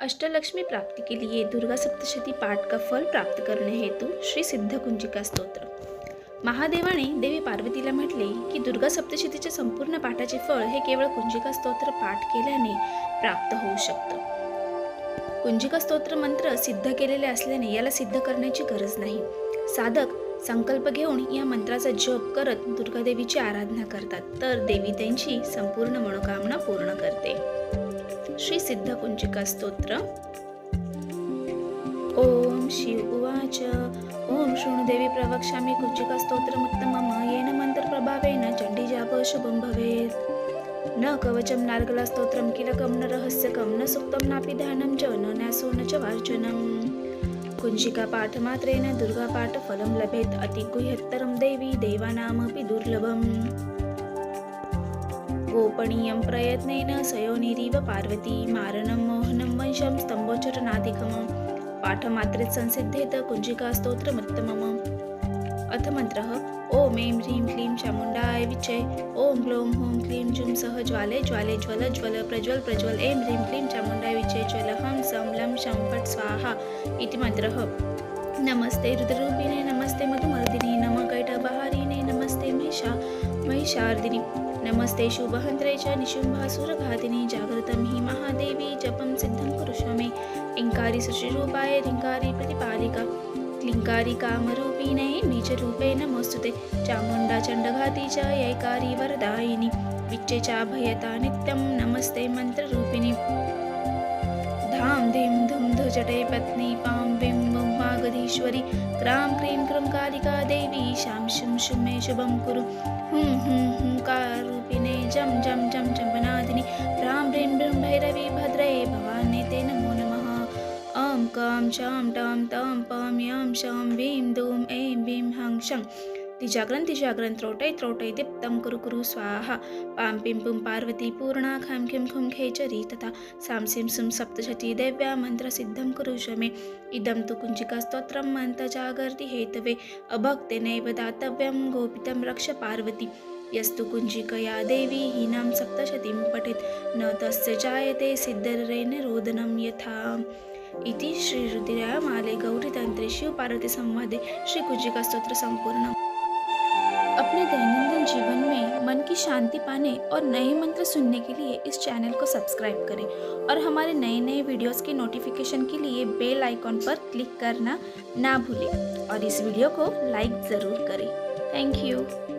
अष्टलक्ष्मी प्राप्ति के लिए दुर्गा सप्तशती पाठ का फल प्राप्त करने हेतु श्री सिद्ध कुंजिका स्तोत्र। महादेवाने देवी पार्वतीला म्हटले की दुर्गा सप्तशतीच्या संपूर्ण पाठाचे फळ हे केवळ कुंजिका स्तोत्र पाठ केल्याने प्राप्त होऊ शकतं। कुंजिका स्तोत्र मंत्र सिद्ध केलेले असल्याने याला सिद्ध करण्याची गरज नाही। साधक संकल्प घेऊन या मंत्राचा जप करत दुर्गा देवीची आराधना करतात तर देवी त्यांची संपूर्ण मनोकामना पूर्ण करते। श्री सिद्ध कुंजिका स्तोत्र। ओम शिव उवाच ओम शृणुदेवी प्रवक्ष्यामि कुंजिका स्तोत्रमुत्तमम् येन मन्त्रप्रभावेन चण्डीजाप शुभं भवेत्। न कवचं नार्गला स्तोत्रं किलकं न रहस्यकं न सुक्तं नापि ध्यानं च न न्यासो न च वार्चनम्। कुंजिका पाठमात्रेण दुर्गा पाठ फलं लभेत् अतिगुह्यतरं देवी देवानामपि दुर्लभम्। गोपनीयं प्रयत्नेन सयोनिरिव पार्वती मारणं मोहनं वंशं स्तंभोच्चरणादिकम्। पाठमात्रेत संसिद्धेत कुंजिका स्तोत्रमुत्तमम्। अथ मंत्रः ओम ऐं ह्रीं क्लीं चामुण्डाय विच्चे ओम ग्लौं हूं क्लीं जुं सह ज्वाले ज्वाले ज्वल ज्वल प्रज्वल प्रज्वल ऐं ह्रीं क्लीं चामुण्डाय विच्चे ज्वल हं सं लं शं फट् स्वाहा इति मंत्रः। नमस्ते रुद्ररूपिणे नमस्ते मधुमर्दिनी नमः कैटभहारिणे नमस्ते महिषार्दिनी नमस्ते शुभहंत्रे च निशुंभासुरघातिनी जागृतं हि महादेवी जपं सिद्धं कुरुष्व मे। इंकारी सृष्टिरूपाय ह्रींकारी प्रतिपालिका क्लींकारी कामरूपिणे बीजरूपे नमोस्तुते। चामुण्डा चण्डघाती च यैकारी वरदायिनी विच्चे चाभयता नित्यं नमस्ते मंत्ररूपिणी। धाम धीम धुम धुजटे पत्नी पां बिं बुं मागधीश्वरी क्रां क्रीं कृं कालिका देवी शां शुं शुं मे शुभं कुरु। हुंकारूपिणे जं जं जं जम्बनादिनी ह्रां ह्रीं ह्रीं भैरवी भद्रे भवान्ये ते नमो नमः। ॐ कां चां टां तां पां यां शां वीं दूं ऐं बीं हं शं तिजाग्रं त्रोटै त्रोटै दीप्तं कुरु कुरु स्वाहा। पां पिं पुं पार्वती पूर्णा खं खिं खुं खेचरी तथा सां सिं सुं सप्तशती देव्या मंत्रसिद्धं कुरुष्व मे। इदं तु कुंजिका स्तोत्रं मन्त्रजागर्ति हेतवे अभक्तेनैव दातव्यं गोपितं रक्ष पार्वती। यस्तु कुंजिकया देवी हीनां सप्तशतीं पठेत् न तस्य जायते सिद्धरेण रोदनं यथा। इति श्री रुद्रमाले गौरी तंत्रे शिव पार्वती संवादे श्री कुंजिका स्तोत्र संपूर्ण। अपने दैनंदिन जीवन में मन की शांति पाने और नए मंत्र सुनने के लिए इस चैनल को सब्सक्राइब करें और हमारे नए नए वीडियोस के नोटिफिकेशन के लिए बेल आइकॉन पर क्लिक करना ना भूलें और इस वीडियो को लाइक ज़रूर करें। Thank you.